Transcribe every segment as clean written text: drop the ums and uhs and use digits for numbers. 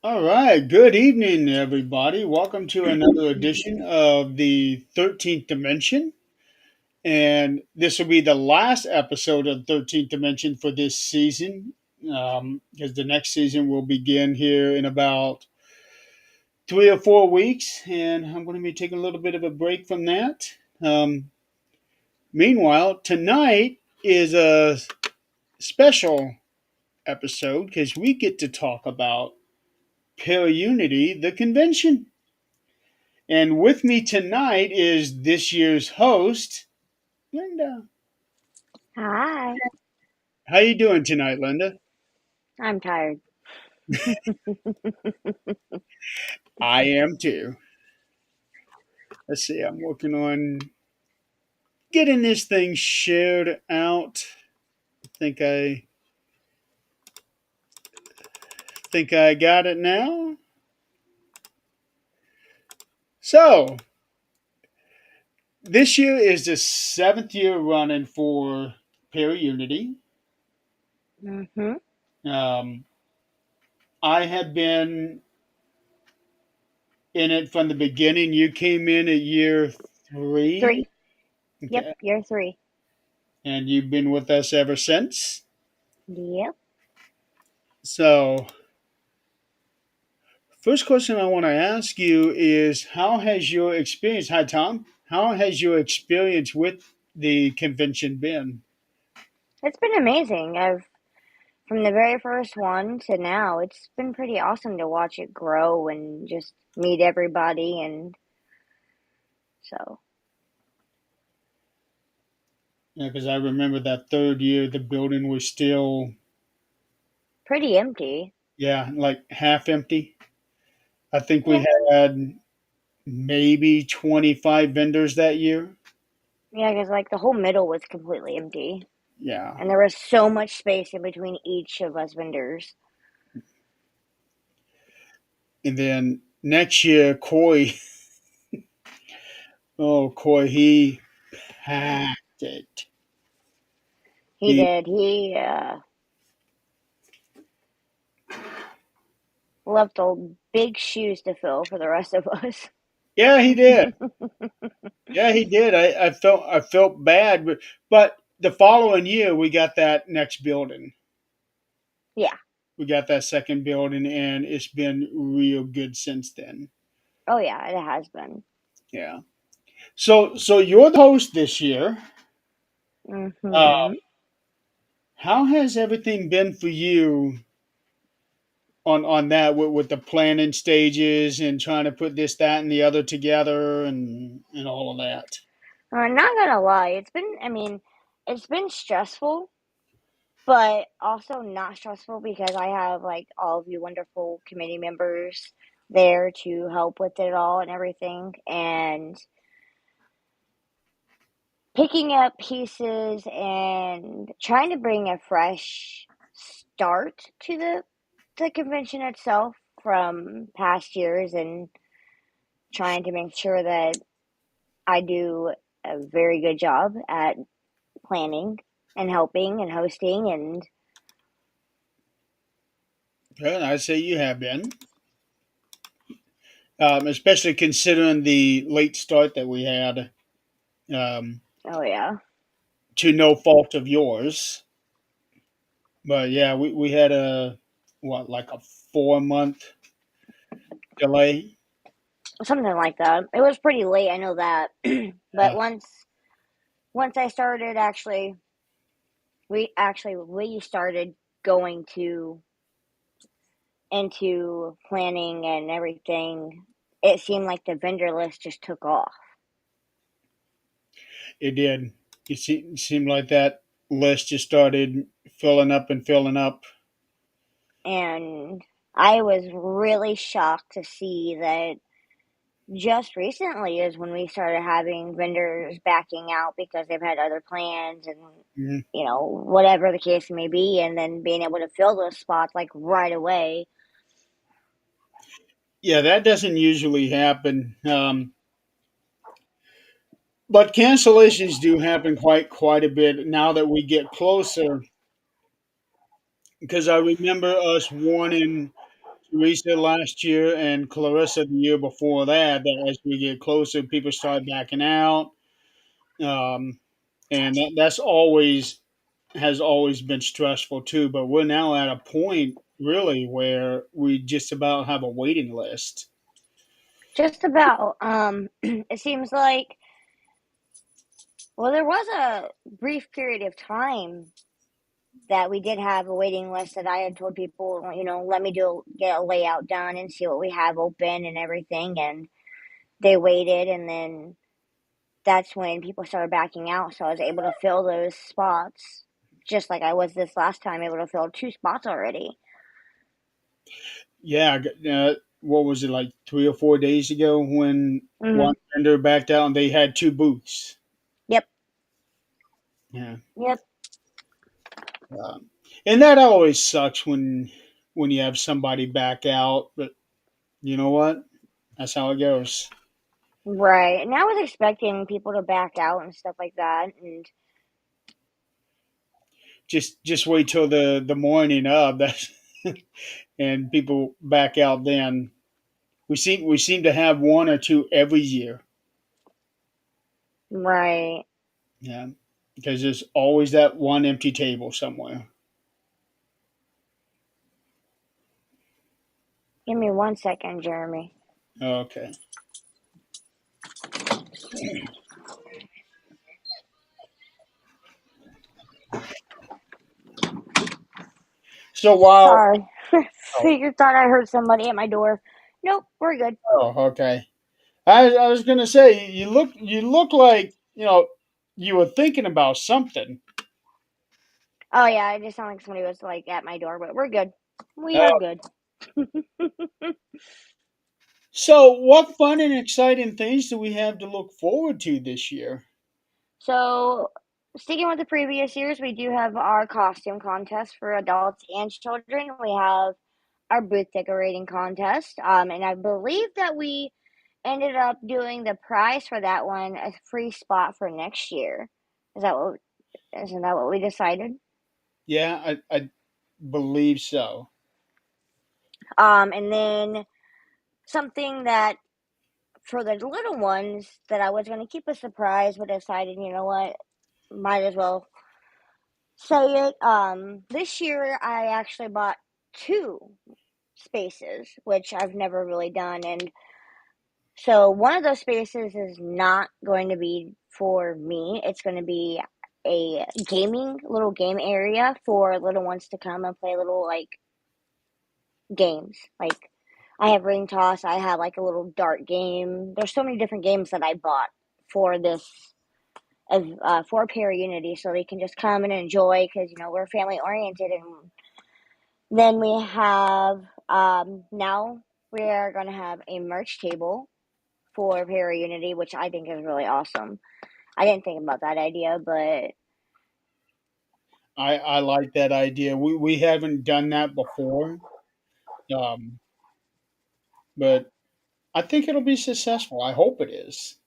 All right. Good evening, everybody. Welcome to another edition of the 13th Dimension. And this will be the last episode of 13th Dimension for this season, because the next season will begin here in about 3 or 4 weeks. And I'm going to be taking a little bit of a break from that. Um, Meanwhile, tonight is a special episode because we get to talk about ParaUnity, the convention. And with me tonight is this year's host, Linda. Hi, How you doing tonight, Linda? I'm tired. I am too. Let's see. I'm working on getting this thing shared out. Think I think I got it now. So this year is the seventh year running for ParaUnity. Mm-hmm. Um, I have been in it from the beginning. You came in at year three. Three. Yep, Okay. you're three. And you've been with us ever since. Yep. So, first question I want to ask you is how has your experience, hi Tom, how has your experience with the convention been? It's been amazing. I've from the very first one to now, it's been pretty awesome to watch it grow and just meet everybody and so Yeah, because I remember that third year the building was still, pretty empty. yeah, like half empty. I think we Yeah. had maybe 25 vendors that year. Yeah, because like the whole middle was completely empty. Yeah. And there was so much space in between each of us vendors. And then next year, Coy, he packed it. He He, did. He left old big shoes to fill for the rest of us. yeah, he did. Yeah, he did. I felt bad, but the following year we got that next building. Yeah. We got that second building, and it's been real good since then. Oh yeah, it has been. Yeah. So you're the host this year. Uh, Mm-hmm. how has everything been for you on that with the planning stages and trying to put this, that, and the other together and all of that? Not gonna lie, it's been stressful, but also not stressful because I have like all of you wonderful committee members there to help with it all and everything, and picking up pieces and trying to bring a fresh start to the convention itself from past years and trying to make sure that I do a very good job at planning and helping and hosting and Well, I'd say you have been, especially considering the late start that we had. Um, oh yeah. to no fault of yours. But yeah, we had a what like a 4 month delay. Something like that. It was pretty late, I know that. But Uh, once I started we started going to into planning and everything, it seemed like the vendor list just took off. it did. It seemed like that list just started filling up and filling up. And I was really shocked to see that just recently is when we started having vendors backing out because they've had other plans and Mhm. whatever the case may be, and then being able to fill those spots like right away. Yeah, that doesn't usually happen. But cancellations do happen quite a bit now that we get closer. Because I remember us wanting Teresa last year and Clarissa the year before that. That as we get closer, people start backing out, um, and that's always has always been stressful too. But we're now at a point really where we just about have a waiting list. Just about. It seems like, well, there was a brief period of time that we did have a waiting list that I had told people, let me get a layout done and see what we have open and everything. And they waited, and then that's when people started backing out. So I was able to fill those spots, just like I was this last time, able to fill 2 spots already. Yeah, what was it like 3 or 4 days ago when Mm-hmm. one vendor backed out and they had two booths. Yep. Yeah, Yep. and that always sucks when you have somebody back out. But you know what? That's how it goes. Right. And I was expecting people to back out and stuff like that. And Just wait till the morning of that, and people back out. Then we seem to have one or two every year. right. Yeah, because there's always that one empty table somewhere. Give me 1 second, Jeremy. Okay. So while Sorry. oh, Figure thought I heard somebody at my door. Nope, we're good. okay. I was gonna say you look like you were thinking about something. Oh yeah, it just sounded like somebody was like at my door, but we're good. We are Uh, good. so what fun and exciting things do we have to look forward to this year? So, sticking with the previous years, we do have our costume contest for adults and children. We have our booth decorating contest, and I believe that we ended up doing the prize for that one a free spot for next year. Is that what? Isn't that what we decided? Yeah, I believe so. And then something that for the little ones that I was going to keep a surprise, but decided, you know what, might as well say it. This year I actually bought 2 spaces, which I've never really done, and so one of those spaces is not going to be for me. It's going to be a little game area for little ones to come and play little like games. Like I have ring toss, I have like a little dart game. There's so many different games that I bought for this for ParaUnity, so they can just come and enjoy because we're family oriented. And then we have now we are going to have a merch table for ParaUnity, which I think is really awesome. I didn't think about that idea, but I like that idea. We haven't done that before, um, but I think it'll be successful. I hope it is.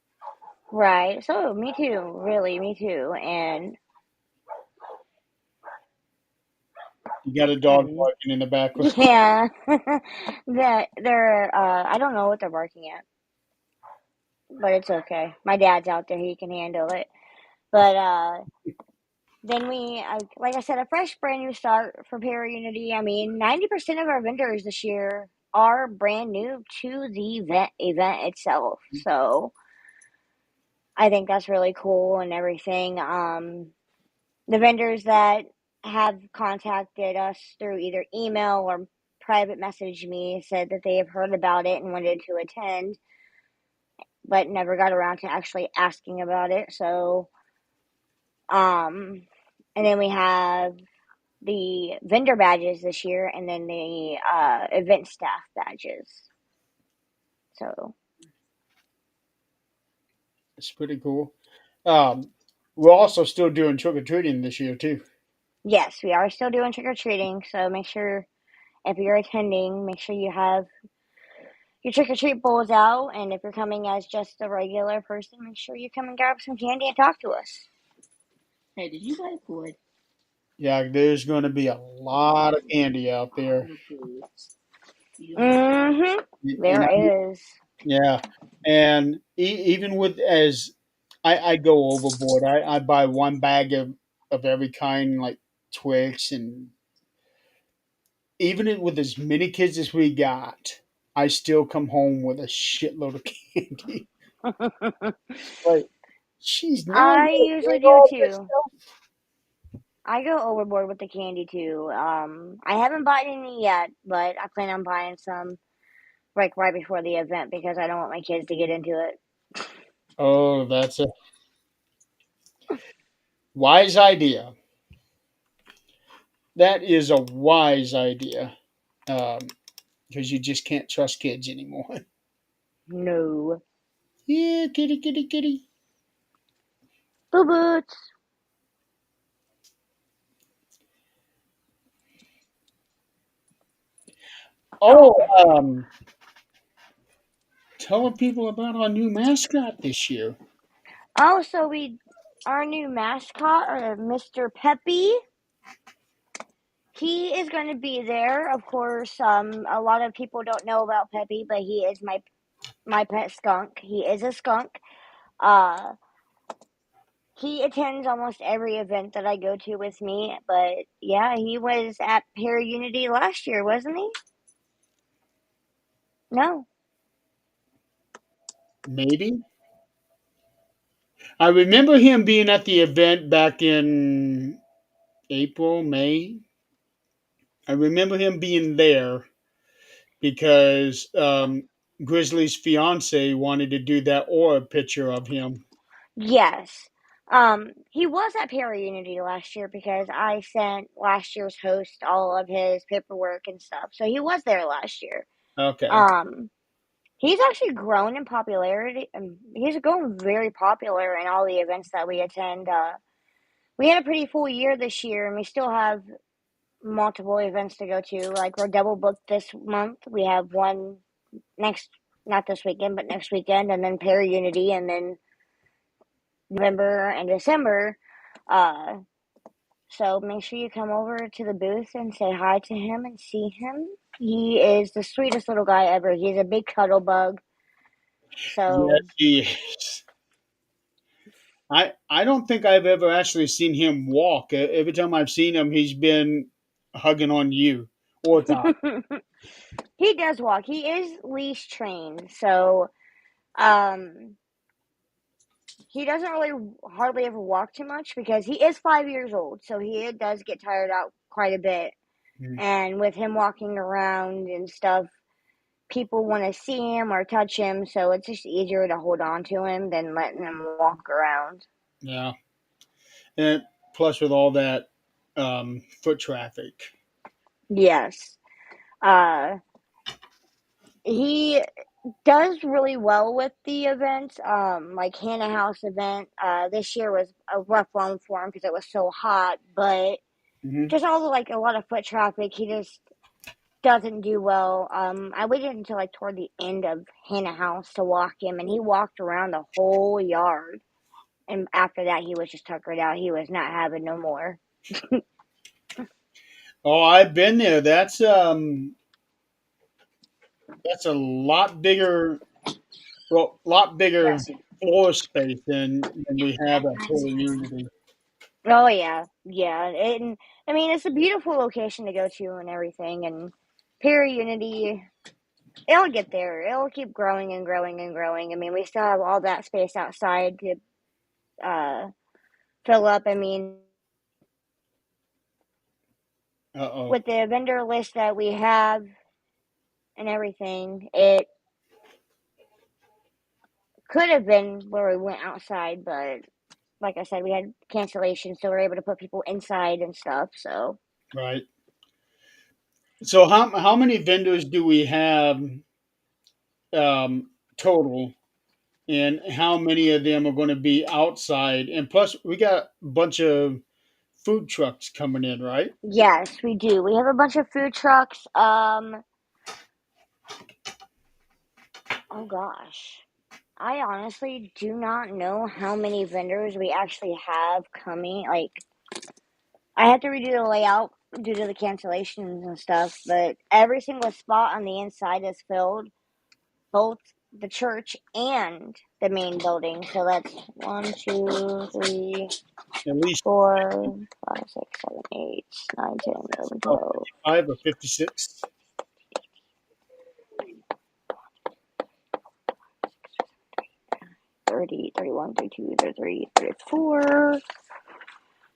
right. So me too, really, me too. You got a dog And barking in the background. yeah, that they're I don't know what they're barking at, but it's okay. My dad's out there; he can handle it. But then like I said, a fresh, brand new start for ParaUnity. I mean, 90% of our vendors this year are brand new to the event itself. So I think that's really cool and everything. The vendors that have contacted us through either email or private message me said that they have heard about it and wanted to attend, but never got around to actually asking about it. So, um, and then we have the vendor badges this year, and then the event staff badges. So It's pretty cool. Um, we're also still doing trick or treating this year too. yes, we are still doing trick or treating. So make sure if you're attending, make sure you have your trick or treat bowls out, and if you're coming as just a regular person, make sure you come and grab some candy and talk to us. Hey, did you buy food? Yeah, there's going to be a lot of candy out there. Oh, please. Mm-hmm. And There is. yeah, and even with as I go overboard. I buy one bag of every kind, like Twix, and with as many kids as we got, I still come home with a shitload of candy. Like, she's now I gonna usually drink do all this too. stuff. I go overboard with the candy too. I haven't bought any yet, but I plan on buying some like right before the event because I don't want my kids to get into it. Oh, that's a wise idea. That is a wise idea. Because you just can't trust kids anymore. No. Yeah, kitty, kitty, kitty. Boo boots. Oh, telling people about our new mascot this year. Oh, so our new mascot, Mr. Peppy, he is going to be there. Of course, a lot of people don't know about Peppy, but he is my pet skunk. He is a skunk. Uh, he attends almost every event that I go to with me. But yeah, he was at ParaUnity last year, wasn't he? No. Maybe. I remember him being at the event back in April, May. I remember him being there because Grizzly's fiance wanted to do that aura picture of him. Yes. He was at ParaUnity last year because I sent last year's host all of his paperwork and stuff. So he was there last year. Okay. Um, he's actually grown in popularity, and he's grown very popular in all the events that we attend. We had a pretty full year this year, and we still have multiple events to go to. Like we're double booked this month. We have one next, not this weekend, but next weekend, and then ParaUnity, and then November and December. Uh, so make sure you come over to the booth and say hi to him and see him. He is the sweetest little guy ever. He's a big cuddle bug. Yes, So he is. I don't think I've ever actually seen him walk. Every time I've seen him, he's been hugging on you or Todd. he does walk. He is leash trained. So um, he doesn't really hardly ever walk too much because he is 5 years old. So he does get tired out quite a bit. Mm. And with him walking around and stuff, people want to see him or touch him, so it's just easier to hold on to him than letting him walk around. Yeah, and plus with all that foot traffic. Yes. Uh, he does really well with the events. Like Hannah House event, this year was a rough one for him because it was so hot, but Hmm. just all the, like a lot of foot traffic, he just doesn't do well. I waited until like toward the end of Hannah House to walk him, and he walked around the whole yard. And after that, he was just tuckered out. He was not having no more. Oh, I've been there. That's a lot bigger, well, lot bigger floor space than we have at Total Unity. Oh yeah, yeah, and I mean it's a beautiful location to go to and everything. And ParaUnity, it'll get there. It'll keep growing and growing and growing. I mean, we still have all that space outside to uh, fill up. I mean, Uh oh. with the vendor list that we have and everything, it could have been where we went outside, but like I said, we had cancellations, so we're able to put people inside and stuff. So Right. So how many vendors do we have total, and how many of them are going to be outside? And plus, we got a bunch of food trucks coming in, right? yes, we do. We have a bunch of food trucks. Oh gosh. I honestly do not know how many vendors we actually have coming. Like, I have to redo the layout due to the cancellations and stuff. But every single spot on the inside is filled, both the church and the main building. So that's 1, 2, 3, At least 4, 5, 6, 7, 8, 9, 10, 11, 12. 55 or 56. 30, 31, 32, 33, 34,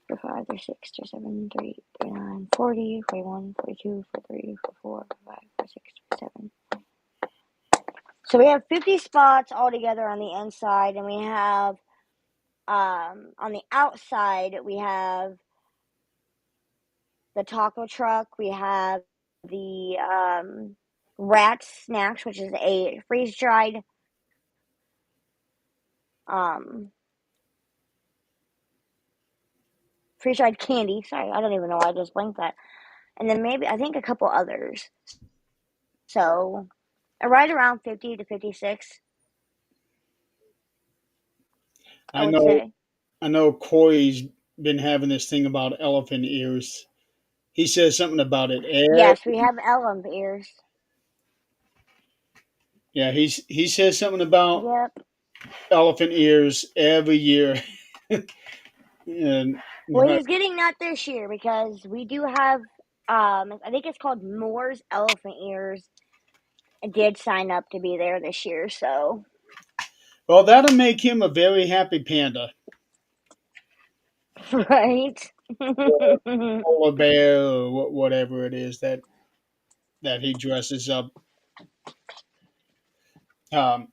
35, 36, 37, 38, 39, 40, 41, 42, 43, 44, 45, 46, 47. So we have 50 spots altogether on the inside, and we have on the outside we have the taco truck, we have the rat snacks, which is a um freeze-dried candy. Sorry, I don't even know why I just blanked that. And then maybe I think a couple others. So right around 50 to 56, I I would know say. I know Corey's been having this thing about elephant ears. He says something about it. Yes, we have elm ears. Yeah, he says something about Yep. elephant ears every year. And Well, he's getting that this year because we do have, I think it's called Moore's Elephant Ears. I did sign up to be there this year, so. well, that'll make him a very happy panda. Right? Polar bear or whatever it is that he dresses up. Um,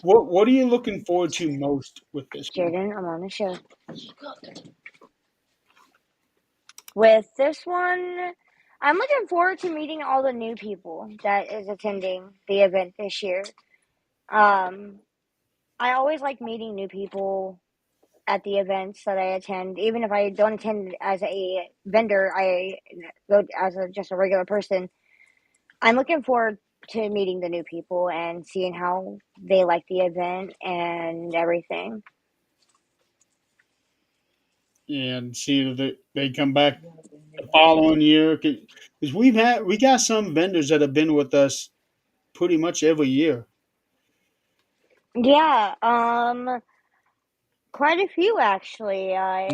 what are you looking forward to most with this one? Jaden, I'm on the show. With this one, I'm looking forward to meeting all the new people that is attending the event this year. Um, I always like meeting new people at the events that I attend. Even if I don't attend as a vendor, I go as just a regular person. I'm looking forward to meeting the new people and seeing how they like the event and everything. And see if they come back the following year because we got some vendors that have been with us pretty much every year. Yeah, quite a few actually. I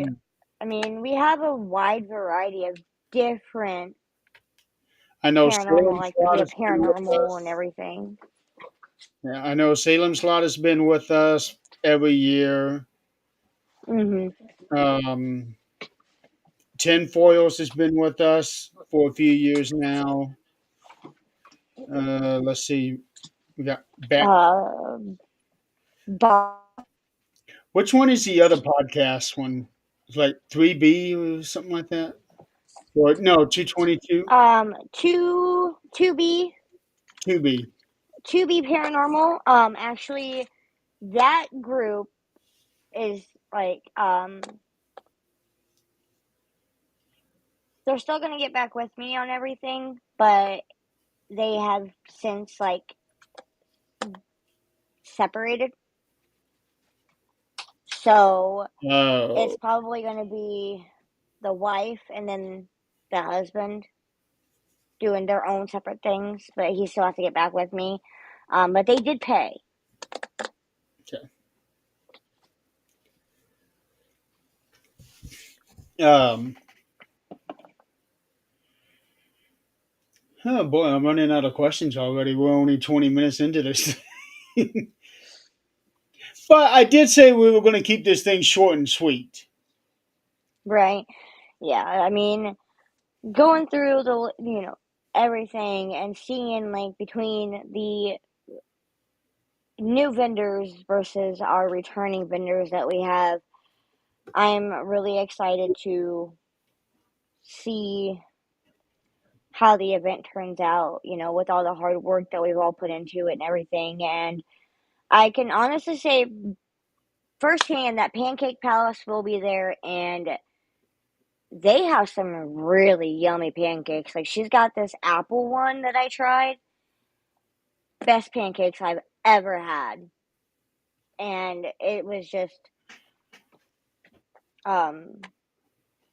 mean, we have a wide variety of different I know paranormal, Salem like Slot has been with paranormal and us. everything. Yeah, I know Salem Slot has been with us every year. Mhm. Um, Tin Foils has been with us for a few years now. Let's see, we got back. Uh, Bob. Which one is the other podcast one? It's like 3B or something like that. Or no, 222, Two B 2B. paranormal. Actually, that group is like they're still gonna get back with me on everything, but they have since like separated. So it's Oh, probably gonna be the wife and then the husband doing their own separate things, but he still has to get back with me. But they did pay. okay. Um, oh boy, I'm running out of questions already. We're only 20 minutes into this. But I did say we were going to keep this thing short and sweet. Right? Yeah, I mean, going through the everything and seeing like between the new vendors versus our returning vendors that we have, I'm really excited to see how the event turns out, with all the hard work that we've all put into it and everything. And I can honestly say firsthand that Pancake Palace will be there, and they have some really yummy pancakes. Like, she's got this apple one that I tried. Best pancakes I've ever had. And it was just Um,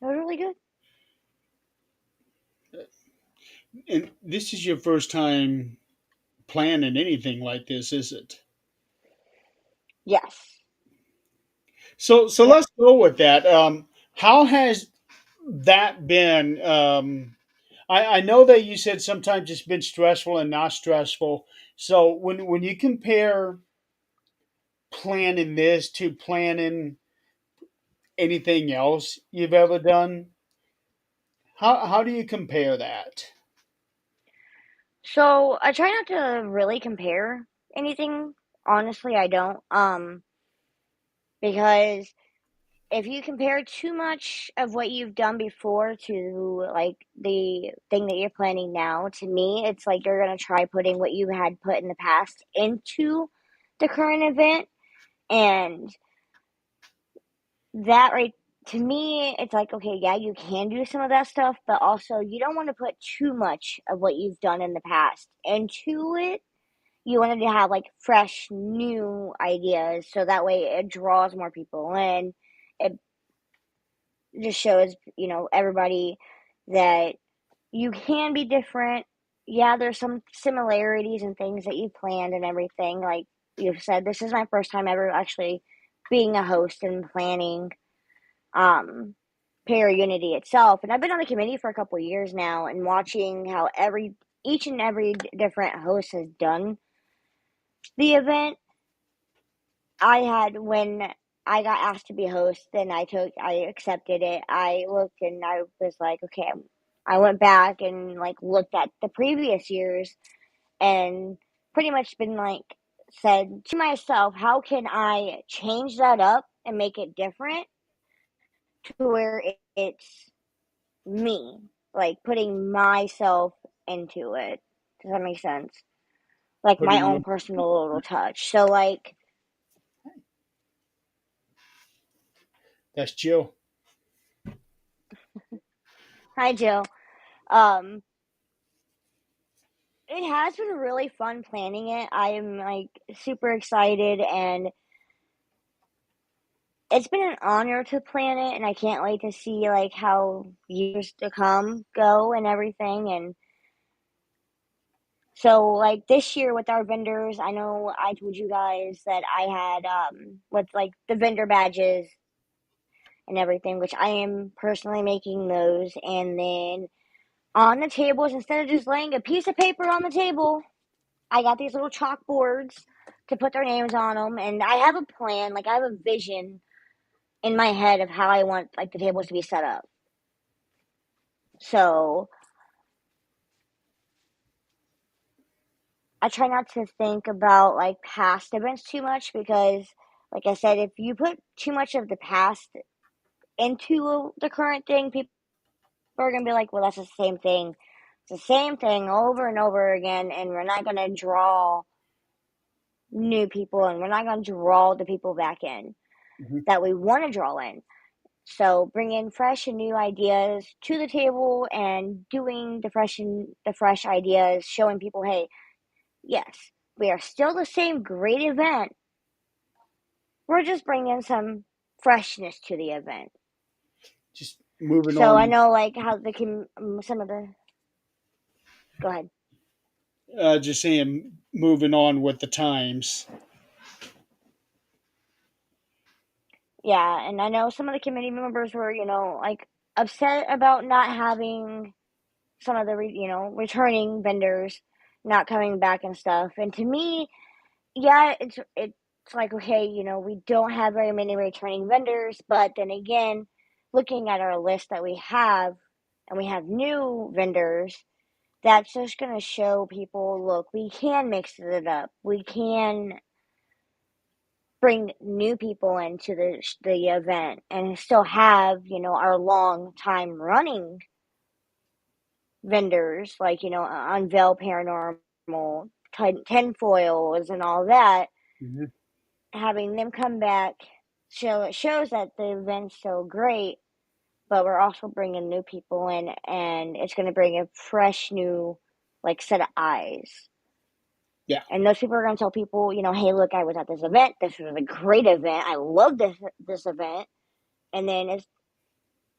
it was really good. And this is your first time planning anything like this, is it? Yes. So Yep. let's go with that. How has that been? I know that you said sometimes it's been stressful and not stressful. So when you compare planning this to planning anything else you've ever done, how do you compare that? So I try not to really compare anything. Honestly, I don't. Because if you compare too much of what you've done before to like the thing that you're planning now, to me, it's like you're gonna try putting what you had put in the past into the current event, and that right to me, it's like okay, yeah, you can do some of that stuff, but also you don't want to put too much of what you've done in the past into it. You wanted to have like fresh, new ideas, so that way it draws more people in. It just shows, everybody that you can be different. Yeah, there's some similarities and things that you planned and everything. Like you've said, this is my first time ever actually being a host and planning um ParaUnity itself. And I've been on the committee for a couple of years now and watching how each and every different host has done the event. I had when I got asked to be a host, then I accepted it. I looked and I was like, okay, I went back and like looked at the previous years and pretty much been like said to myself, how can I change that up and make it different to where it's me, like putting myself into it. Does that make sense? Like my Putting own you, personal little touch. So like, that's Jill. hi Jill. Um, It has been really fun planning it. I am like super excited and it's been an honor to plan it and I can't wait to see like how years to come go and everything. And so like this year with our vendors, I know I told you guys that I had with like the vendor badges and everything, which I am personally making those. And then on the tables, instead of just laying a piece of paper on the table, I got these little chalkboards to put their names on them, and I have a plan. Like I have a vision in my head of how I want like the tables to be set up. So I try not to think about like past events too much because, like I said, if you put too much of the past into the current thing, people are gonna be like, "Well, that's the same thing. It's the same thing over and over again," and we're not gonna draw new people, and we're not gonna draw the people back in Mhm. that we want to draw in. So bringing fresh and new ideas to the table and doing the fresh ideas, showing people, hey, yes, we are still the same great event. We're just bringing some freshness to the event. Just moving So I on. know like how some of the go ahead. Just saying, moving on with the times. Yeah, and I know some of the committee members were like upset about not having some of the returning vendors not coming back and stuff. And to me, yeah, it's like okay, we don't have very many returning vendors, but then again, looking at our list that we have, and we have new vendors, that's just gonna show people, look, we can mix it up. We can bring new people into the event and still have our long time running vendors like Unveil Paranormal, Tinfoils, and all that Mhm. having them come back it shows that the event's so great, but we're also bringing new people in, and it's going to bring a fresh new like set of eyes. Yeah. And those people are going to tell people, hey, look, I was at this event. This was a great event. I love this event. and then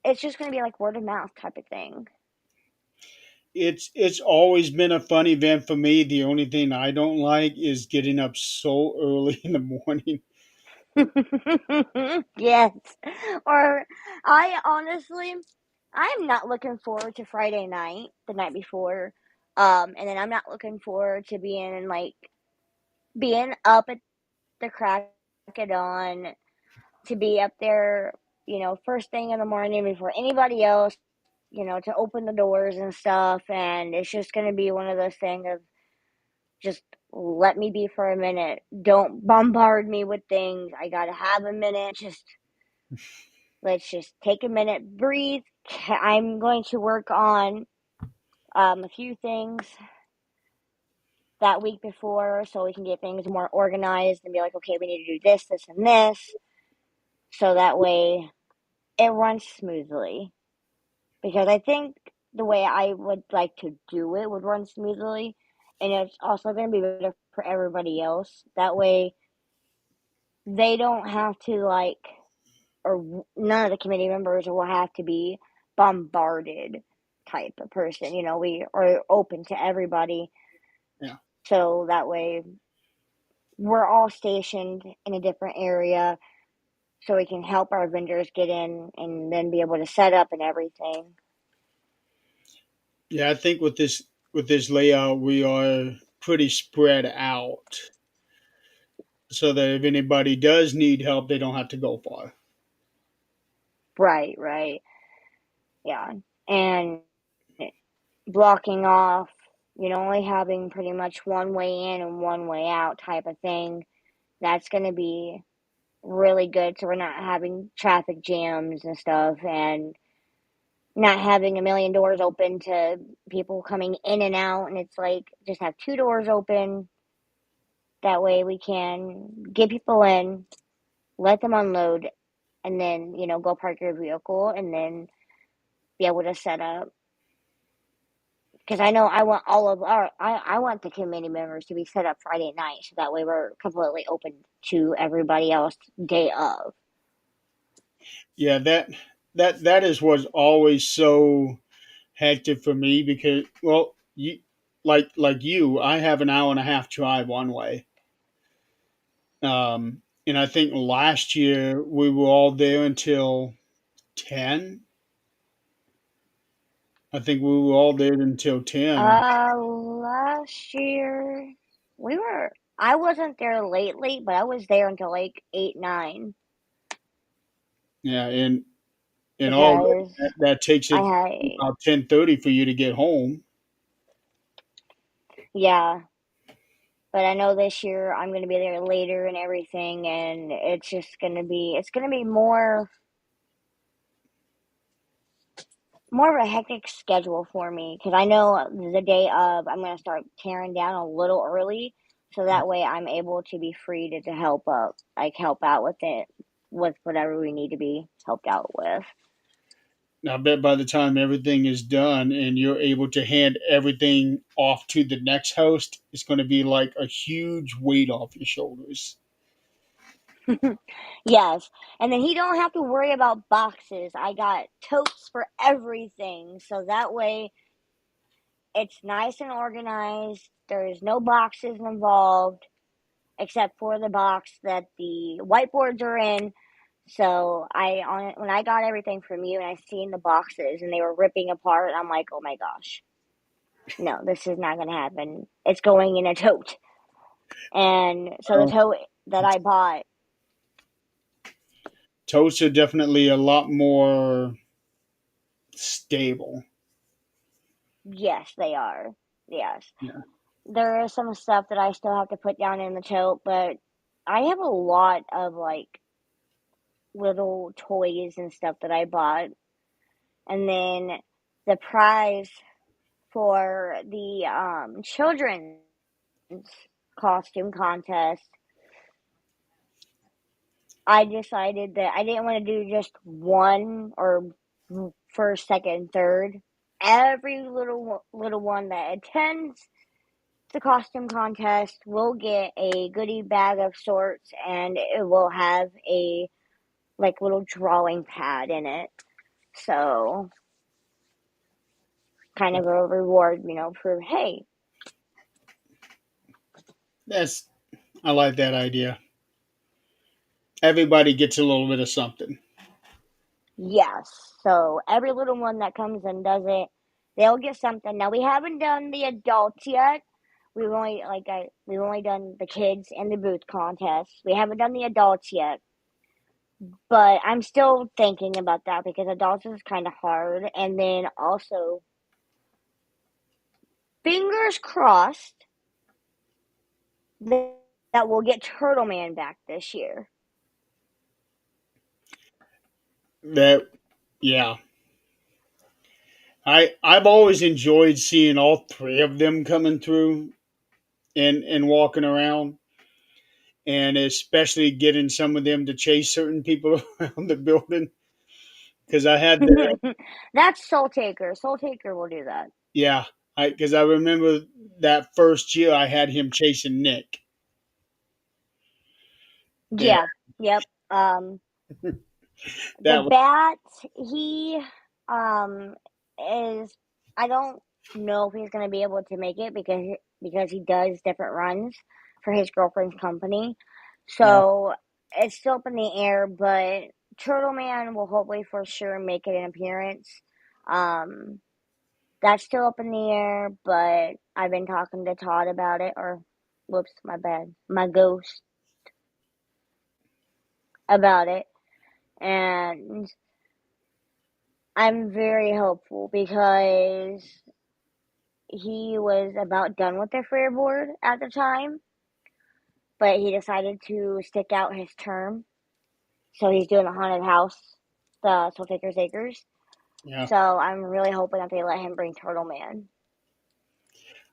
it's just going to be like word of mouth type of thing. It's always been a fun event for me. The only thing I don't like is getting up so early in the morning. Yes. Or I honestly, I am not looking forward to Friday night, the night before. And then I'm not looking forward to being up at the crack of dawn, to be up there, first thing in the morning before anybody else, to open the doors and stuff. And it's just going to be one of those things of just let me be for a minute. Don't bombard me with things. I got to have a minute. Let's just take a minute, breathe. I'm going to work on a few things that week before so we can get things more organized and be like, okay, we need to do this, this, and this. So that way it runs smoothly. Because I think the way I would like to do it would run smoothly. And it's also going to be better for everybody else. That way they don't have to, or none of the committee members will have to be bombarded type of person. We are open to everybody. Yeah. So that way we're all stationed in a different area so we can help our vendors get in and then be able to set up and everything. Yeah, I think with this layout we are pretty spread out so that if anybody does need help, they don't have to go far. Right, right. Yeah. And blocking off, only having pretty much one way in and one way out type of thing. That's going to be really good. So we're not having traffic jams and stuff, and not having a million doors open to people coming in and out. And it's like, just have two doors open. That way we can get people in, let them unload, and then, go park your vehicle and then be able to set up. Because I know I want I want the committee members to be set up Friday night, so that way we're completely open to everybody else day of. Yeah, that is what's always so hectic for me because well, you like you, I have an hour and a half drive one way. And I think last year we were all there until 10. I think we were all there until 10. Last year we were. I wasn't there lately, but I was there until like 8, 9 Yeah, and all because that takes I it had, about 10:30 for you to get home. yeah. But I know this year I'm gonna be there later and everything, and it's gonna be more of a hectic schedule for me because I know the day of I'm going to start tearing down a little early so that way I'm able to be free to help out with it, with whatever we need to be helped out with. Now, I bet by the time everything is done and you're able to hand everything off to the next host, it's going to be like a huge weight off your shoulders. Yes, and then he don't have to worry about boxes. I got totes for everything, so that way it's nice and organized. There's no boxes involved except for the box that the whiteboards are in. So when I got everything from you and I seen the boxes and they were ripping apart, I'm like, oh my gosh, no, this is not gonna happen. It's going in a tote. And so the Um, tote that I bought, totes are definitely a lot more stable. yes, they are. Yes, Yeah. there is some stuff that I still have to put down in the tote, but I have a lot of little toys and stuff that I bought. And then the prize for the children's costume contest, I decided that I didn't want to do just one or first, second, third. Every little one that attends the costume contest will get a goodie bag of sorts, and it will have a like little drawing pad in it. So kind of a reward, for hey, That's I like that idea. Everybody gets a little bit of something. yes. So every little one that comes and does it, they'll get something. Now we haven't done the adults yet. We've only done the kids and the booth contest. We haven't done the adults yet, but I'm still thinking about that because adults is kind of hard. And then also, fingers crossed that, that we'll get Turtle Man back this year. That yeah. I've always enjoyed seeing all three of them coming through and walking around, and especially getting some of them to chase certain people around the building. Because I had the That's Soul Taker. Soul Taker will do that. yeah, I remember that first year I had him chasing Nick, and Yeah. Yep. The that was bat, he um is I don't know if he's gonna be able to make it because he does different runs for his girlfriend's company. yeah. So it's still up in the air, but Turtle Man will hopefully for sure make it an appearance. Um that's still up in the air, but I've been talking to Todd about it, or whoops, my bad. My ghost about it. And I'm very hopeful because he was about done with the fair board at the time, but he decided to stick out his term. So he's doing a haunted house, the Soul Taker's Acres. Yeah. So I'm really hoping that they let him bring Turtle Man.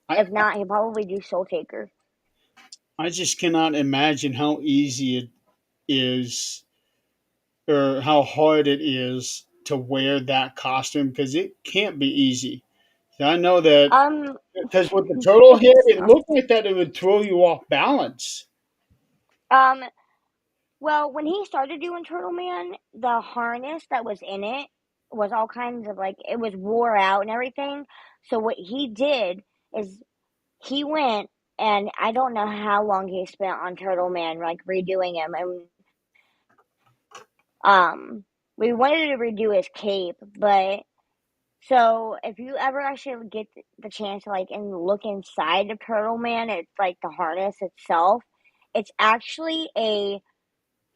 I, If not, he'll probably do Soul Taker. I just cannot imagine how easy it is or how hard it is to wear that costume because it can't be easy. I know that Um, because with the turtle head, it's it looked like that it would throw you off balance. um. Well, when he started doing Turtle Man, the harness that was in it was all kinds of like it was wore out and everything. So what he did is he went and I don't know how long he spent on Turtle Man, like redoing him. And we wanted to redo his cape, but so if you ever actually get the chance to like and look inside of Turtle Man, it's like the harness itself. It's actually a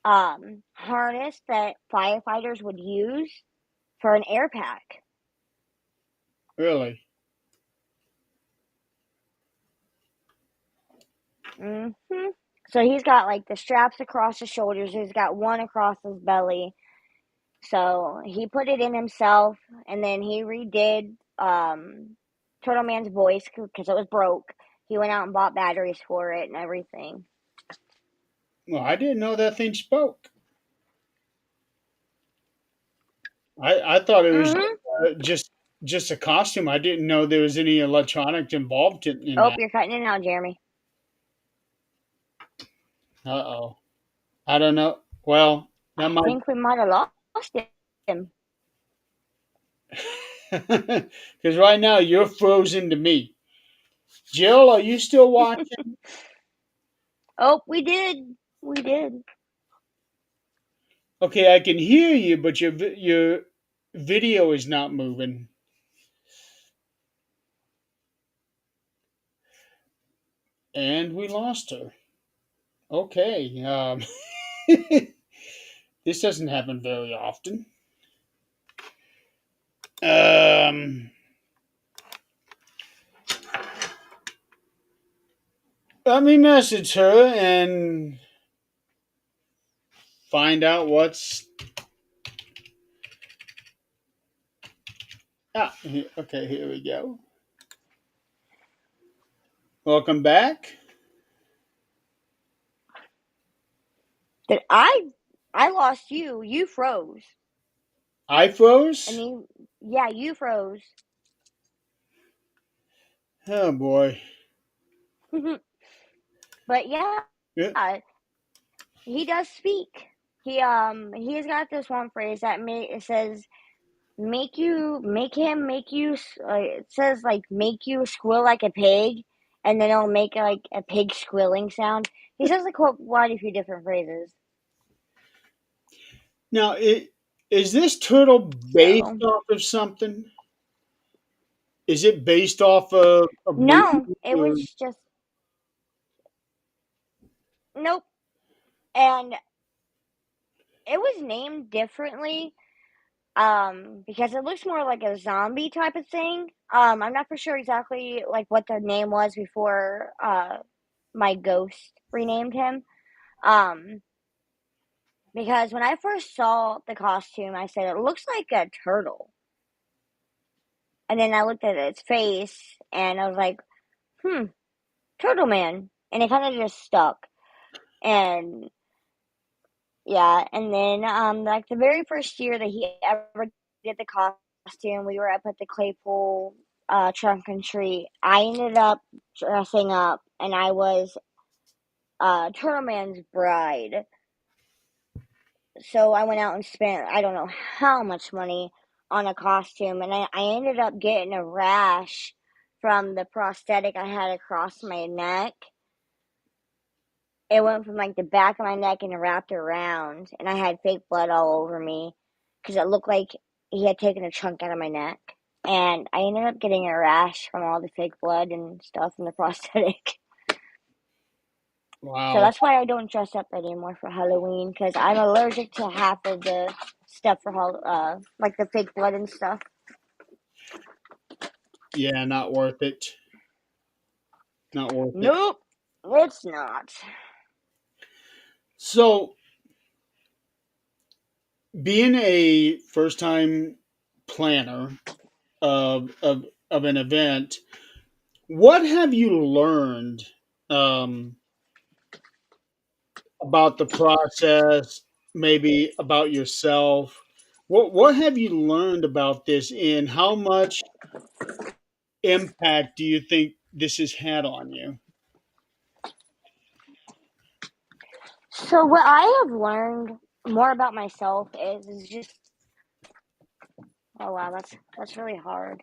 harness that firefighters would use for an air pack. Really? hmm So he's got like the straps across his shoulders. He's got one across his belly. So he put it in himself, and then he redid Turtle Man's voice because it was broke. He went out and bought batteries for it and everything. Well, I didn't know that thing spoke. I thought it was Mm-hmm. just a costume. I didn't know there was any electronics involved in Oh, that. you're cutting it out, Jeremy. Uh oh. I don't know. Well, that I might think we might have lost him. because right now you're frozen to me. Jill, are you still watching? Oh, we did. We did. Okay, I can hear you, but your video is not moving, and we lost her. Okay, this doesn't happen very often. Um, Let me message her and find out what's. Okay, here we go. Welcome back. Did I lost you. You froze. I I froze. mean, yeah, you froze. Oh boy. But yeah, Yeah. he does speak. he's got this one phrase that it says make you it says like make you squeal like a pig, and then it'll make like a pig squealing sound. He says like quite a few different phrases. Now, is this turtle based So off of something? Is it based off of a movie? no, it Or, was just nope. And it was named differently because it looks more like a zombie type of thing. I'm not for sure exactly like what the name was before my ghost renamed him. Um because when I first saw the costume, I said it looks like a turtle. And then I looked at its face and I was like, "Hmm, Turtle Man." And it kind of just stuck. And yeah, and then like the very first year that he ever did the costume, we were up at the Claypool trunk and treat. I ended up dressing up, and I was Turtle Man's bride. So I went out and spent I don't know how much money on a costume, and I ended up getting a rash from the prosthetic I had across my neck. It went from like the back of my neck and it wrapped around, and I had fake blood all over me because it looked like he had taken a chunk out of my neck. And I ended up getting a rash from all the fake blood and stuff in the prosthetic. So wow. that's why I don't dress up anymore for Halloween, because I'm allergic to half of the stuff for like the fake blood and stuff. Yeah, not worth it. Not worth it. Nope, it's not. So, being a first time planner of an event, what have you learned um, about the process, maybe about yourself? What have you learned about this, and how much impact do you think this has had on you? So what I have learned more about myself is just oh wow, that's really hard.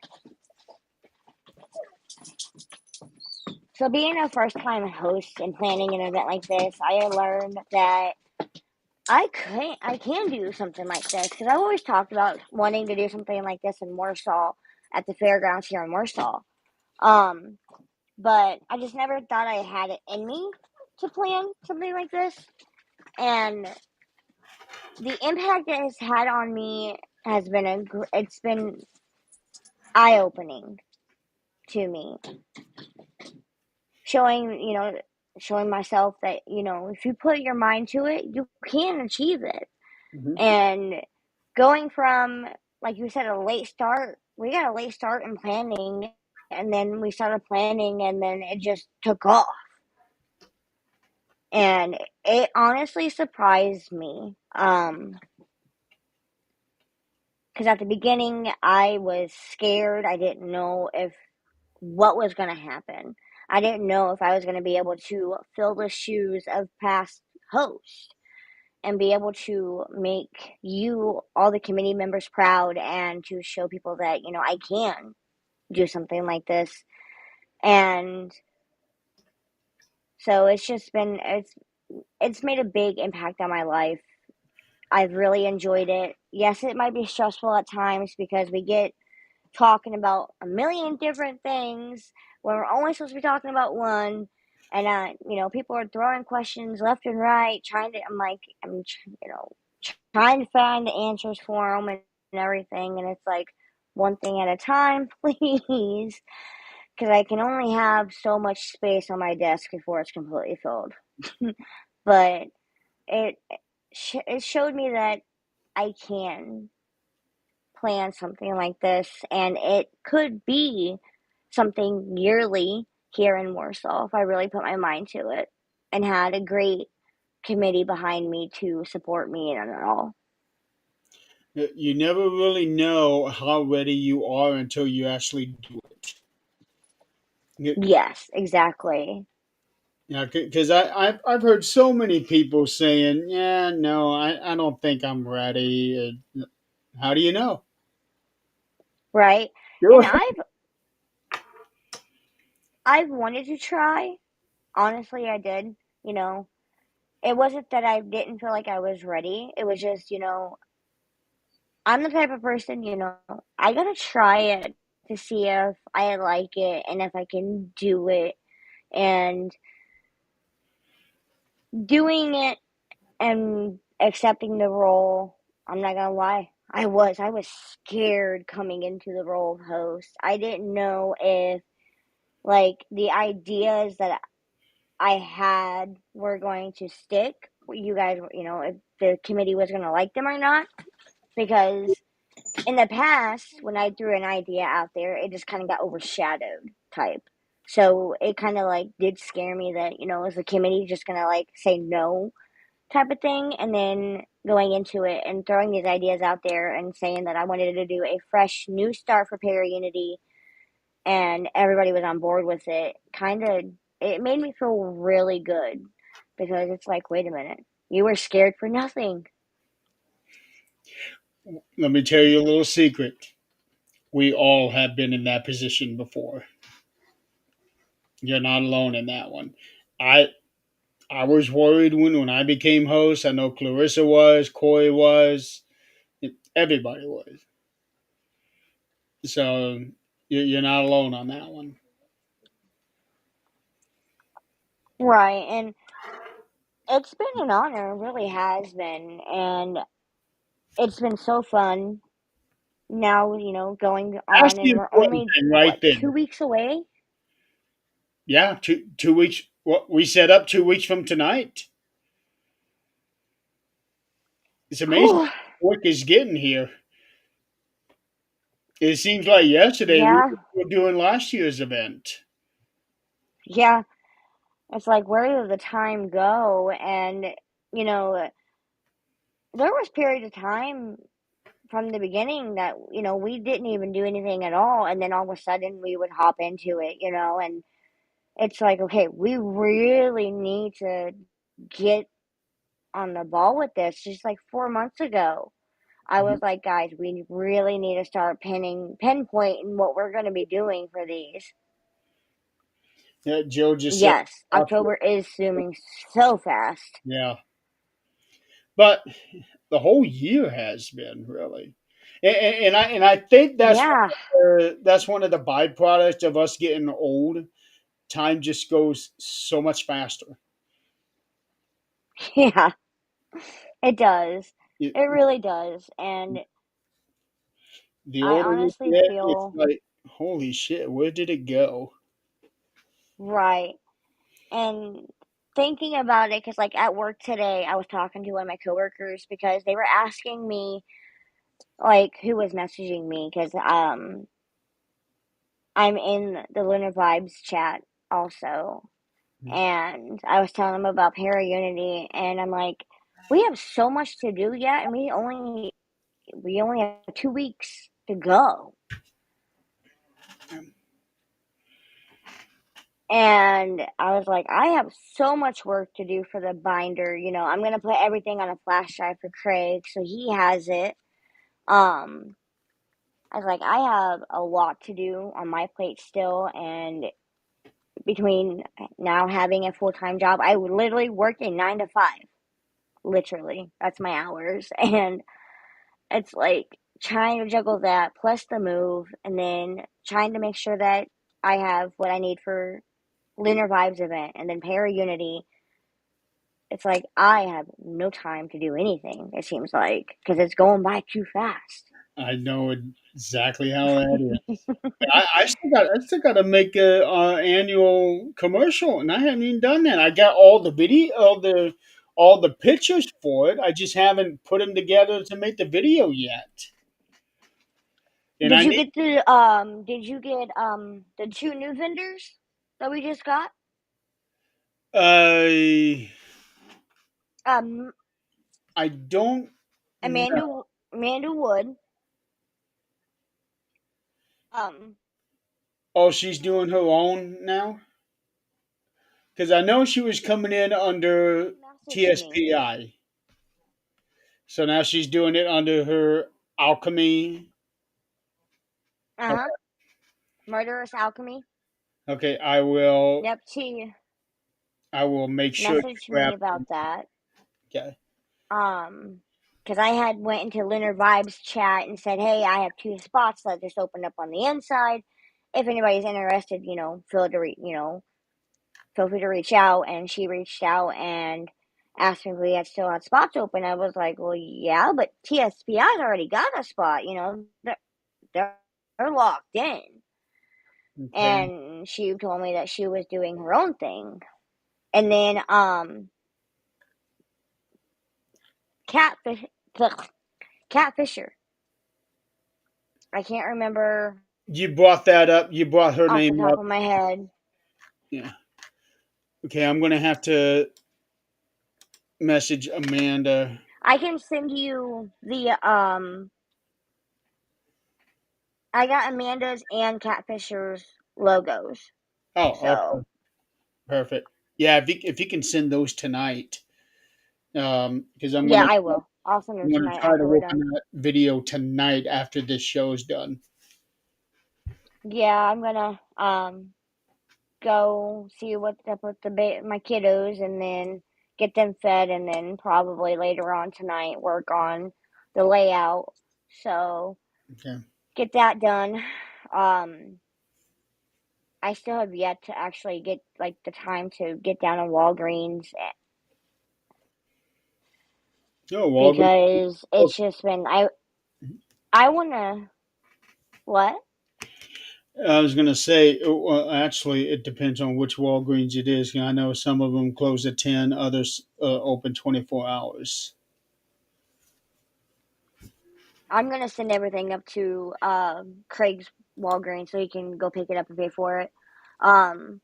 So being a first time host and planning an event like this, I learned that I can do something like this because I've always talked about wanting to do something like this in Warsaw at the fairgrounds here in Warsaw. Um, but I just never thought I had it in me to plan something like this, and the impact it has had on me has been it's been eye opening to me, showing showing myself that if you put your mind to it, you can achieve it. Hmm. And going from, like you said, a late start, we got a late start in planning, and then we started planning, and then it just took off. And it honestly surprised me. Because at the beginning, I was scared. I didn't know if what was going to happen. I didn't know if I was going to be able to fill the shoes of past hosts and be able to make all the committee members proud, and to show people that, I can do something like this. And so it's made a big impact on my life. I've really enjoyed it. Yes, it might be stressful at times because we get talking about a million different things when we're only supposed to be talking about one. And people are throwing questions left and right, trying to find the answers for them and everything. And it's like one thing at a time, please, because I can only have so much space on my desk before it's completely filled. But it it showed me that I can plan something like this, and it could be something yearly here in Warsaw if I really put my mind to it and had a great committee behind me to support me in it all. You never really know how ready you are until you actually do it. Yes, exactly. Yeah, because I've heard so many people saying, "Yeah, no, I don't think I'm ready." How do you know? right? Sure. And I've wanted to try. Honestly, I did. You know, it wasn't that I didn't feel like I was ready. It was just, I'm the type of person, I gotta try it to see if I like it and if I can do it. And doing it and accepting the role, I'm not gonna lie. I was scared coming into the role of host. I didn't know if like the ideas that I had were going to stick. You guys, if the committee was going to like them or not. Because in the past, when I threw an idea out there, it just kind of got overshadowed type. So it kind of like did scare me that, is the committee just going to like say no type of thing? And then going into it and throwing these ideas out there and saying that I wanted to do a fresh new start for ParaUnity and everybody was on board with it, kind of it made me feel really good because it's like, wait a minute, you were scared for nothing. Let me tell you a little secret. We all have been in that position before. You're not alone in that one. I I was worried when I became host. I know Clarissa was, Coy was, everybody was. So you're not alone on that one. Right, and it's been an honor, it really has been, and it's been so fun now, going That's on, the and we're important only thing right what, there. 2 weeks away. Yeah, two weeks. What we set up 2 weeks from tonight. It's amazing Whew. how quick it's getting here. It seems like yesterday we Yeah, were doing last year's event. yeah, it's like, where did the time go? And you know there was periods of time from the beginning that we didn't even do anything at all, and then all of a sudden we would hop into it, and it's like, okay, we really need to get on the ball with this. Just like 4 months ago, I Mhm. was like, guys, we really need to start pinpointing what we're going to be doing for these. Yeah, Joe just said, Yes, October is zooming so fast. yeah, but the whole year has been really, and I think Yeah. that's one of the byproducts of us getting old. Time just goes so much faster. Yeah, it does. It, It really does. And the I older we honestly get, it's feel like, holy shit, where did it go? right. And thinking about it, because like at work today, I was talking to one of my coworkers because they were asking me like who was messaging me because I'm in the Lunar Vibes chat also, and I was telling them about Para Unity, and I'm like, we have so much to do yet, and we only have 2 weeks to go. And I was like, I have so much work to do for the binder. I'm gonna put everything on a flash drive for Craig, so he has it. Um, I was like, I have a lot to do on my plate still, and between now having a full time job, I would literally work a 9 to 5. Literally, that's my hours, and it's like trying to juggle that plus the move, and then trying to make sure that I have what I need for Lunar Vibes event, and then Para Unity. It's like I have no time to do anything, it seems like, because it's going by too fast. I know exactly how that is. I still got to make a annual commercial, and I haven't even done that. I got all the video, all the pictures for it. I just haven't put them together to make the video yet. And Did I you need. get the two new vendors that we just got? Uh, Um, I don't know. Amanda Wood. Um, Oh, she's doing her own now. Because I know she was coming in under Messaged me. TSPI. So now she's doing it under her alchemy. Uh-huh. Murderous Alchemy. Okay, I will. Yep, she I will make sure to messaged me grab. about that. Okay. Because I had went into Leonard Vibes chat and said, hey, I have 2 spots that just opened up on the inside. If anybody's interested, feel free to reach out. And she reached out and asked me if we had still had spots open. I was like, well, yeah, but TSPI's already got a spot. They're locked in. Okay. And she told me that she was doing her own thing. And then Catfish, Catfisher. I can't remember You brought that up. You brought her off the name top up. of my head. Yeah. Okay, I'm gonna have to message Amanda. I can send you I got Amanda's and Catfisher's logos. Oh, So, okay, perfect. Yeah, if you can send those tonight, because yeah, I will. I'll send them I'm gonna tonight try to after we're work on done. that video tonight after this show's done. Yeah, I'm gonna go see what's up with my kiddos and then get them fed and then probably later on tonight work on the layout. So, Okay. get that done. Um I still have yet to actually get like the time to get down to Walgreens Oh, Walgreens. because it's just been I wanna what? I was gonna say, well, actually, it depends on which Walgreens it is. I know some of them close at 10, others open 24 hours. I'm gonna send everything up to Craig's Walgreens so he can go pick it up and pay for it. Um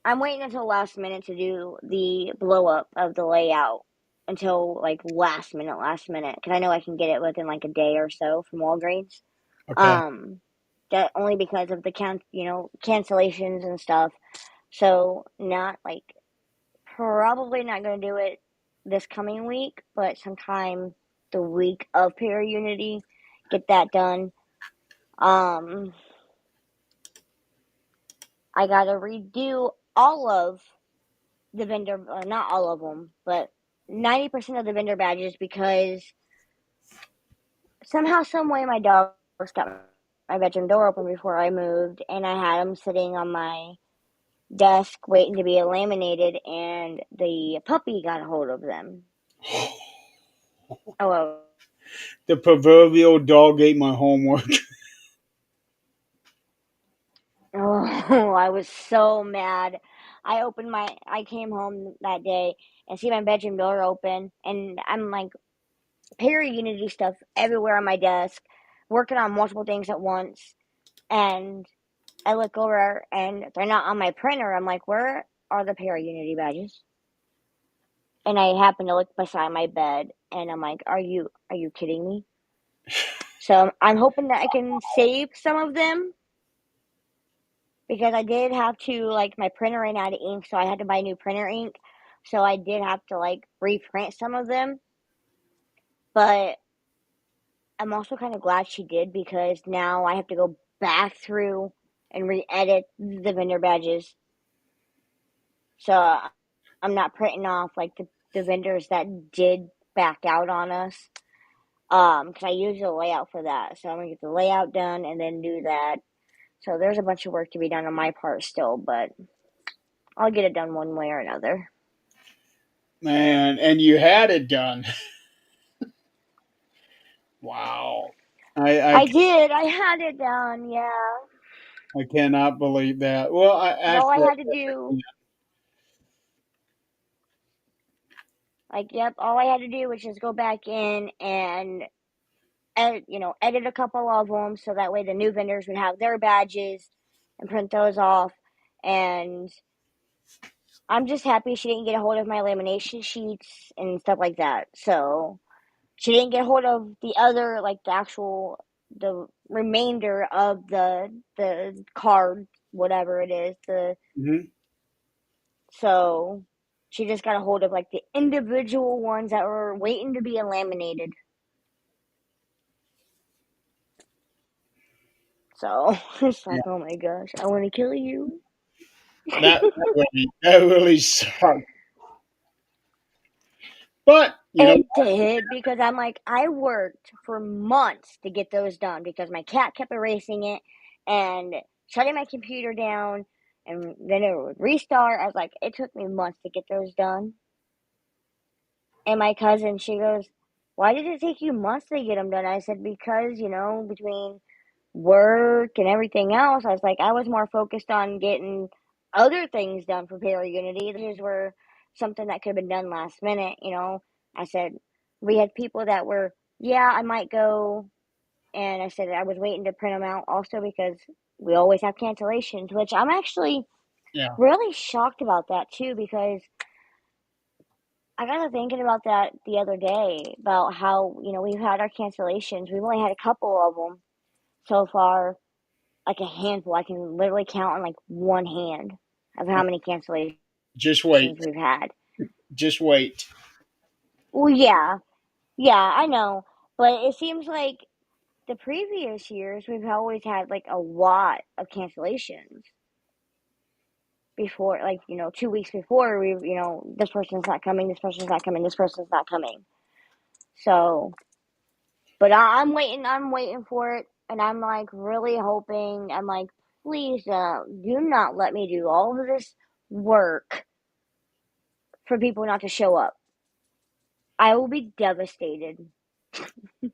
I'm waiting until last minute to do the blow up of the layout until like last minute because I know I can get it within like a day or so from Walgreens. Okay. Um, that only because of the cancellations and stuff. So not like probably not going to do it this coming week, but sometime the week of ParaUnity, get that done. Um, I got to redo all of the vendor, not all of them, but 90% of the vendor badges because somehow, some way, my dogs got my bedroom door open before I moved, and I had them sitting on my desk waiting to be laminated, and the puppy got a hold of them. Oh, well. The proverbial dog ate my homework. Oh, I was so mad. I came home that day and see my bedroom door open, and I'm like, ParaUnity stuff everywhere on my desk, working on multiple things at once, and I look over and they're not on my printer. I'm like, where are the ParaUnity badges? And I happen to look beside my bed, and I'm like, are you kidding me? So I'm hoping that I can save some of them because I did have to like my printer ran out of ink, so I had to buy new printer ink. So I did have to like reprint some of them, but I'm also kind of glad she did because now I have to go back through and re-edit the vendor badges. So I'm not printing off like the vendors that did back out on us. Because I use the layout for that. So I'm gonna get the layout done and then do that. So there's a bunch of work to be done on my part still, but I'll get it done one way or another. Man, and you had it done. Wow. I did. I had it done. Yeah. I cannot believe that. Well, Because all I actually, had to do, like, yep, all I had to do was just go back in and edit a couple of them so that way the new vendors would have their badges and print those off. And I'm just happy she didn't get a hold of my lamination sheets and stuff like that. So she didn't get a hold of the other, like the remainder of the card, whatever it is, mhm. So she just got a hold of like the individual ones that were waiting to be laminated. So it's Yeah, like, oh my gosh, I want to kill you. that really sucked. But you know, It did because I'm like, I worked for months to get those done because my cat kept erasing it and shutting my computer down, and then it would restart. I was like, it took me months to get those done. And my cousin, she goes, "Why did it take you months to get them done?" I said, "Because, between work and everything else, I was like, I was more focused on getting other things done for ParaUnity. These were something that could have been done last minute. I said, we had people that were, yeah, I might go. And I said, I was waiting to print them out also because we always have cancellations, which I'm actually yeah, really shocked about that too because I got to thinking about that the other day about how, we've had our cancellations. We've only had a couple of them so far, like a handful. I can literally count on like one hand of how many cancellations just wait, we've had. just wait. Well, yeah, yeah, I know, but it seems like the previous years we've always had like a lot of cancellations before, like 2 weeks before this person's not coming, this person's not coming, this person's not coming. So, but I'm waiting for it, and I'm like really hoping. I'm like, please, do not let me do all of this work for people not to show up. I will be devastated. I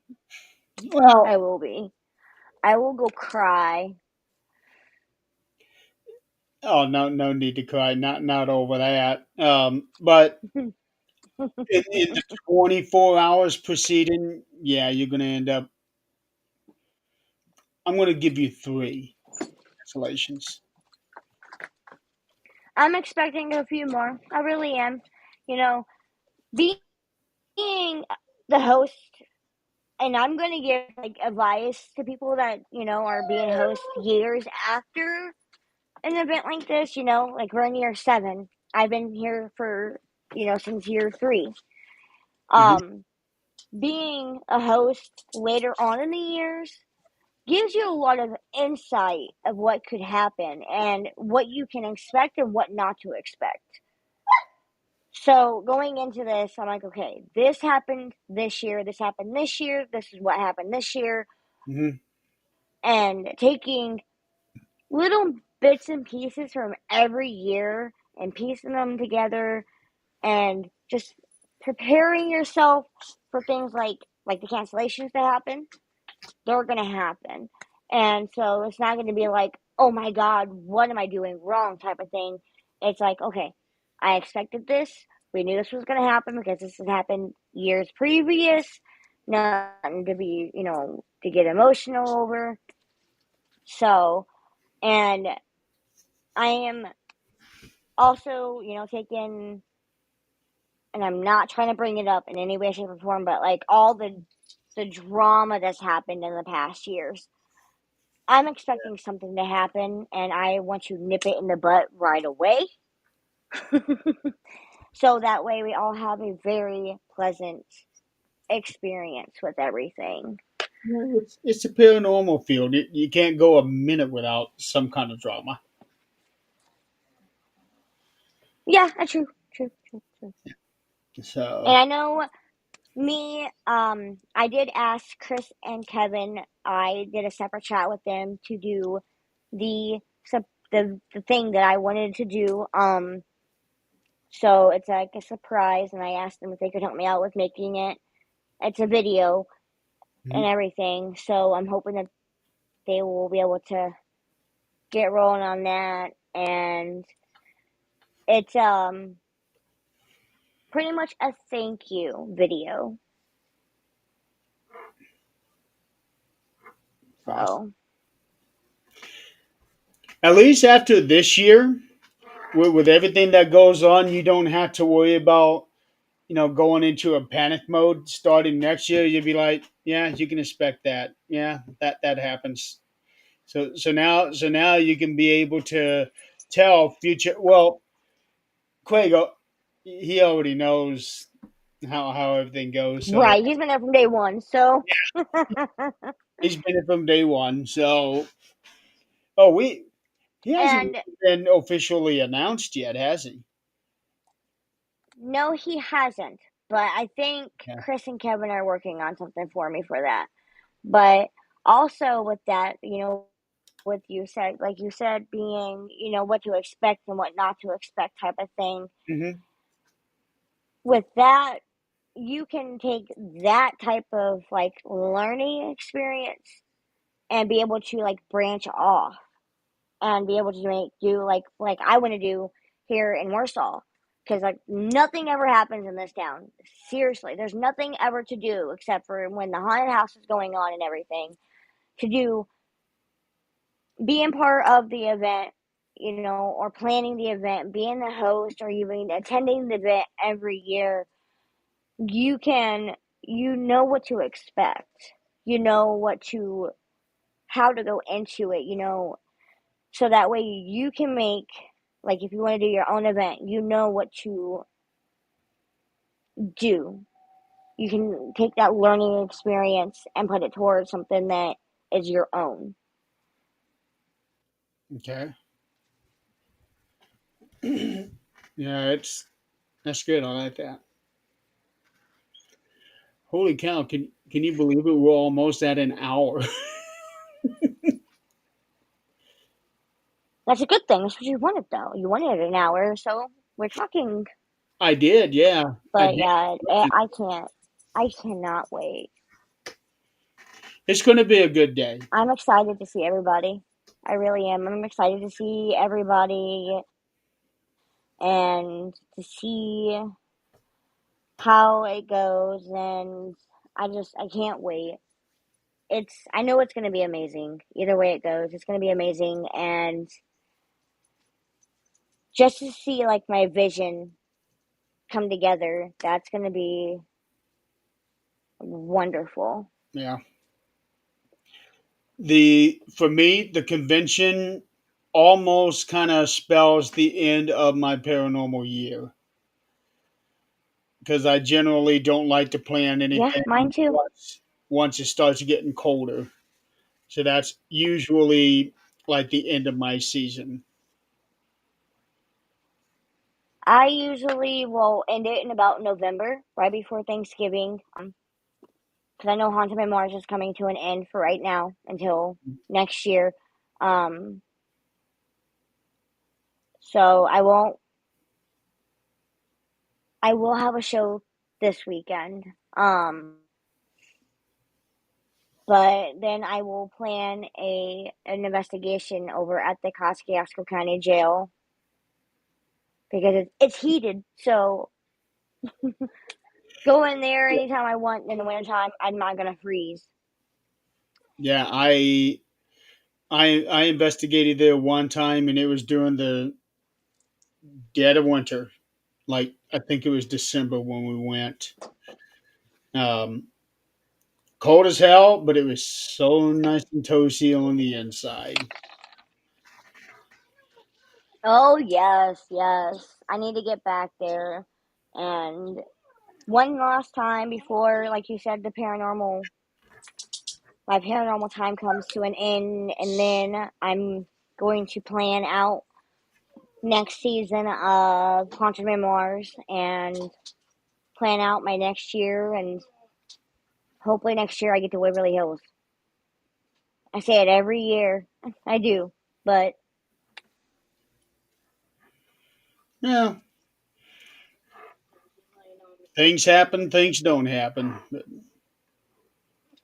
Well, will be. I will go cry. oh no, no need to cry. Not over that. But in the 24 hours preceding, yeah, you're gonna end up. I'm gonna give you three cancellations. I'm expecting a few more. I really am. You know, being the host, and I'm going to give like advice to people that, are being hosts years after an event like this, like we're in year 7. I've been here for, since year 3. Hmm. Um, being a host later on in the years gives you a lot of insight of what could happen and what you can expect and what not to expect. So going into this, I'm like, okay, this happened this year, this happened this year, this is what happened this year, Hmm. and taking little bits and pieces from every year and piecing them together and just preparing yourself for things like the cancellations that happen. They're gonna happen. And so it's not gonna be like, oh my God, what am I doing wrong type of thing. It's like, okay, I expected this. We knew this was gonna happen because this has happened years previous. Nothing to be, to get emotional over. So, and I am also, taking, and I'm not trying to bring it up in any way, shape, or form, but like all the drama that's happened in the past years. I'm expecting something to happen, and I want to nip it in the butt right away. So that way we all have a very pleasant experience with everything. It's a paranormal field. You can't go a minute without some kind of drama. Yeah, true, true, true, true. And So, I know I did ask Chris and Kevin. I did a separate chat with them to do the the thing that I wanted to do. So it's like a surprise, and I asked them if they could help me out with making it. It's a video and mhm. everything, so I'm hoping that they will be able to get rolling on that. And it's pretty much a thank you video. Awesome. So At least after this year, with everything that goes on, you don't have to worry about going into a panic mode starting next year. You'd be like, yeah, you can expect that. Yeah, that happens. So now you can be able to tell future. Well, Quago, he already knows how everything goes. So Right, he's been there from day one, so he's been it from day one. So oh, he hasn't and been officially announced yet, has he? no, he hasn't. But I think Yeah. Chris and Kevin are working on something for me for that. But also with that, what you said, like you said, being, what to expect and what not to expect type of thing. Hmm. With that, you can take that type of like learning experience and be able to like branch off and be able to do like I want to do here in Warsaw, because like nothing ever happens in this town. Seriously, there's nothing ever to do except for when the haunted house is going on and everything to do, being part of the event, or planning the event, being the host, or even attending the event every year. You can, what to expect. You know what to, how to go into it, so that way you can make, like, if you want to do your own event, you know what to do. You can take that learning experience and put it towards something that is your own. Okay. Yeah, that's good. I like that. Holy cow! Can you believe it? We're almost at an hour. That's a good thing. That's what you wanted, though. You wanted an hour, so we're talking. I did, yeah, I But did. yeah, I cannot wait. It's going to be a good day. I'm excited to see everybody. I really am. I'm excited to see everybody and to see how it goes. And I can't wait. I know it's going to be amazing. Either way it goes, it's going to be amazing. And just to see like my vision come together, that's going to be wonderful. Yeah. The For me, the convention almost kind of spells the end of my paranormal year because I generally don't like to plan Yeah, mine anything too. once it starts getting colder. So that's usually like the end of my season. I usually will end it in about November, right before Thanksgiving. Because I know Haunted by Mars is coming to an end for right now until next year. Um, so I will have a show this weekend. But then I will plan an investigation over at the Kosciuszko County Jail because it's heated. So go in there anytime I want in the wintertime. I'm not gonna freeze. Yeah, I investigated there one time and it was during the dead of winter. Like I think it was December when we went. Um, Cold as hell, but it was so nice and toasty on the inside. Oh yes, yes. I need to get back there, and one last time before, like you said, my paranormal time comes to an end, and then I'm going to plan out next season of Haunted Memoirs and plan out my next year, and hopefully next year I get to Waverly Hills. I say it every year. I do, but Yeah, things happen, things don't happen. But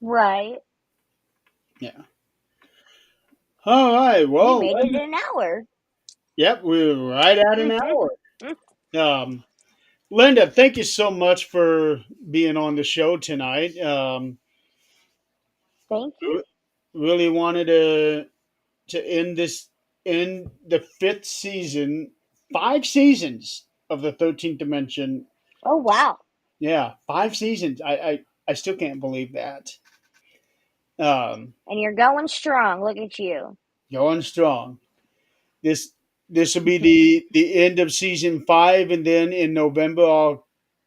right. yeah. All right. We Well, made it in an hour. yep, we're right at an hour. Um, Linda, thank you so much for being on the show tonight. Thank you. Really wanted to end the fifth season, 5 seasons of the 13th Dimension. Oh wow. Yeah, 5 seasons. I still can't believe that. Um, And you're going strong. Look at you. Going strong. This this will be the end of season 5, and then in November I'll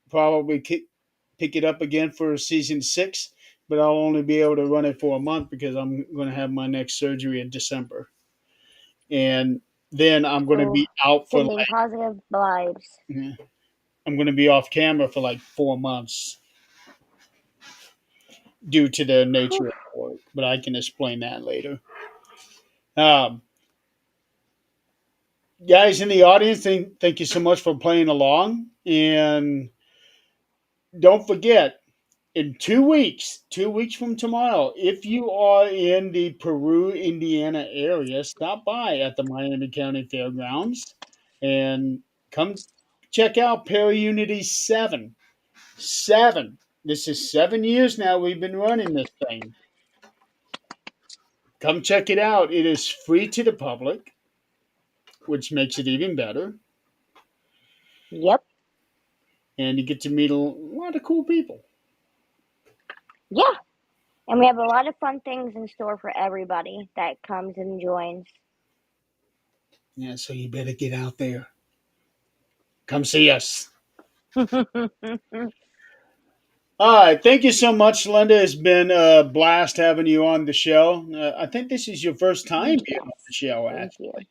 probably pick it up again for season 6. But I'll only be able to run it for a month because I'm going to have my next surgery in December, and then I'm going to Oh, be out for sending positive vibes. like I'm going to be off camera for like 4 months due to the Whew. nature of the work. But I can explain that later. Um, Guys in the audience, thank you so much for playing along, and don't forget, in 2 weeks, 2 weeks from tomorrow, if you are in the Peru, Indiana area, stop by at the Miami County Fairgrounds and come check out ParaUnity 7. 7. This is 7 years now we've been running this thing. Come check it out. It is free to the public, which makes it even better. Yep. And you get to meet a lot of cool people. Yeah. And we have a lot of fun things in store for everybody that comes and joins. Yeah, so you better get out there. Come see us. All right. Thank you so much, Linda. It's been a blast having you on the show. I think this is your first time being on the Yes. show, Thank you. actually.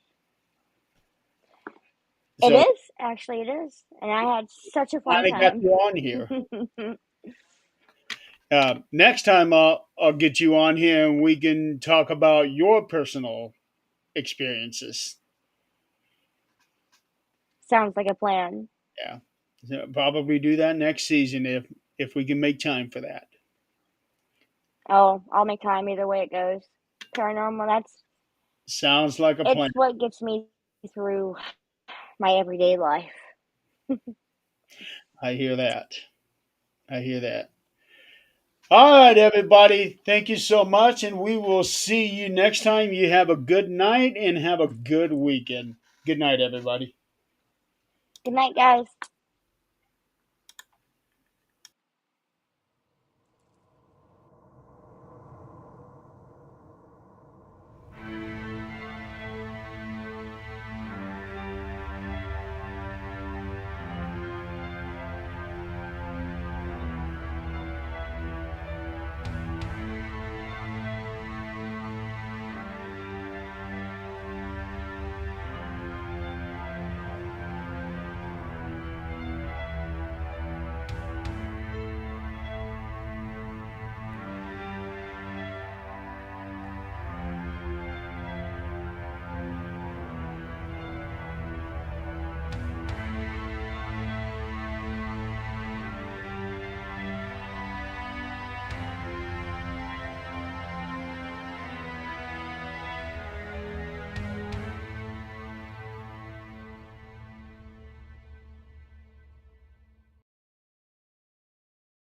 It So is. Actually, it is. And I had such a fun finally got time. you on here. Next time, I'll get you on here and we can talk about your personal experiences. Sounds like a plan. Yeah. So probably do that next season if we can make time for that. Oh, I'll make time either way it goes. Paranormal, Sounds like a it's plan. what gets me through my everyday life. I hear that. I hear that. All right, everybody. Thank you so much, and we will see you next time. You have a good night and have a good weekend. Good night, everybody. Good night, guys.